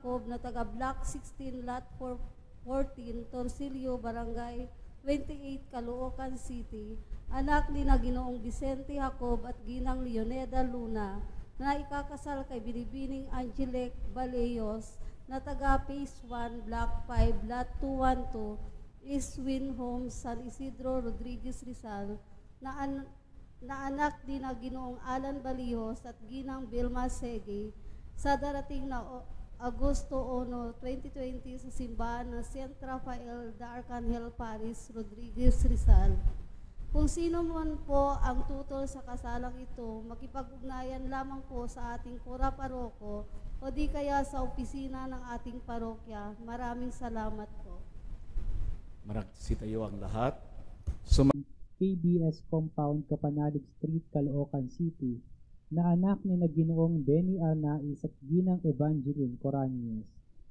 Jacob na taga Block 16, Lot 14, Torsilio, Barangay 28, Caloocan City, anak ni na Ginoong Vicente Jacob at Ginang Leoneda Luna, na ikakasal kay Binibining Angelique Baleyos na taga Phase 1, Block 5, Lot 212, East Wind Homes, San Isidro Rodriguez Rizal, na anak din na Ginoong Alan Baliyos at Ginang Vilma Sege sa darating na Agosto 1, 2020 sa simbahan ng St. Rafael de Arcangel Paris, Rodriguez Rizal. Kung sino man po ang tutol sa kasalang ito, makipag-ugnayan lamang po sa ating Kura Paroko o di kaya sa opisina ng ating parokya. Maraming salamat po. Maragsitayo ang lahat. KBS Compound, Kapanalig Street, Caloocan City, na anak ni na Ginoong Benny Arnaiz at Ginang Evangeline Coranies,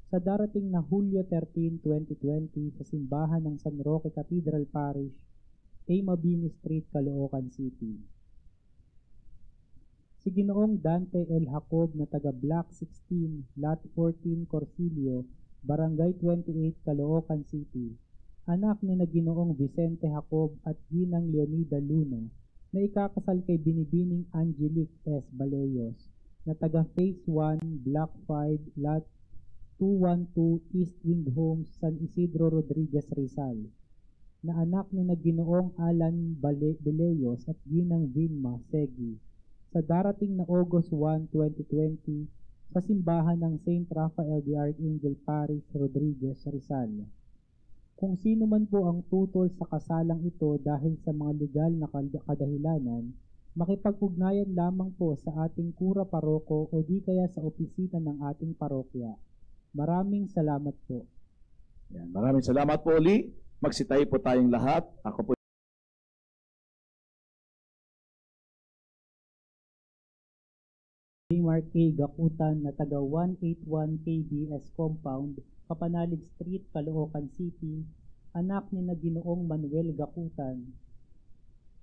sa darating na Hulyo 13, 2020 sa simbahan ng San Roque Cathedral Parish, A. Mabini Street, Caloocan City. Si Ginoong Dante L. Jacob na taga Block 16, Lot 14, Corsilio, Barangay 28, Caloocan City, anak ni na Ginoong Vicente Jacob at Ginang Leonida Luna, na ikakasal kay Binibining Angelique S. Baleyos, na taga Phase 1, Block 5, Lot 212, East Wind Homes, San Isidro Rodriguez Rizal, na anak ni na Ginoong Alan Baleyos at Ginang Vilma Sege, sa darating na August 1, 2020, sa simbahan ng St. Rafael de Arcangel Paris, Rodriguez Rizal. Kung sino man po ang tutol sa kasalang ito dahil sa mga legal na kadahilanan, makipag-ugnayan lamang po sa ating Kura Paroko o di kaya sa opisina ng ating parokya. Maraming salamat po. Yan, maraming salamat po uli. Magsitayo po tayong lahat. Ako po Mark A. Gakutan na taga 181 KBS Compound, Kapanalig Street, Caloocan City, anak ni na Ginoong Manuel Gakutan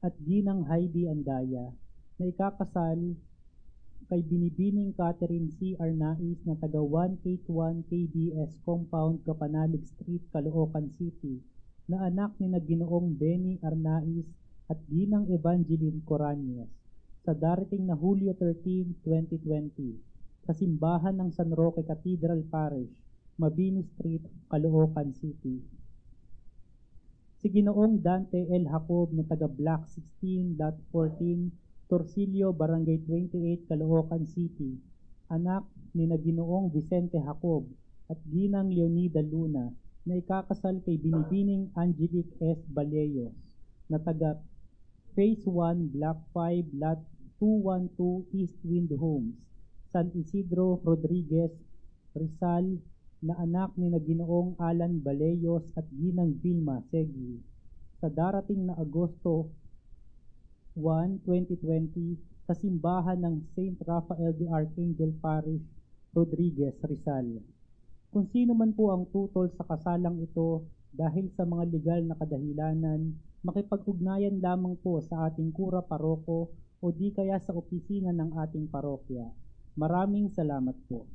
at Ginang Heidi Andaya, na ikakasal kay Binibining Catherine C. Arnaiz na taga 181 KBS Compound, Kapanalig Street, Caloocan City, na anak ni na Ginoong Benny Arnaiz at Ginang Evangeline Coranies, sa darating na Hulyo 13, 2020, sa simbahan ng San Roque Cathedral Parish, Mabini Street, Caloocan City. Si Ginoong Dante L. Jacob na taga Block 16, Lot 14, Torsilio, Barangay 28, Caloocan City, anak ni na Ginoong Vicente Jacob at Ginang Leonida Luna, na ikakasal kay Binibining Angelique S. Baleyos, na taga Phase 1, Block 5, Lot 212, East Wind Homes, San Isidro Rodriguez Rizal, na anak ni na Ginoong Alan Baleyos at Ginang Vilma Sege, sa darating na Agosto 1, 2020, sa simbahan ng St. Rafael de Arcangel Parish, Rodriguez Rizal. Kung sino man po ang tutol sa kasalang ito dahil sa mga legal na kadahilanan, makipag-ugnayan lamang po sa ating Kura Paroko o di kaya sa opisina ng ating parokya. Maraming salamat po.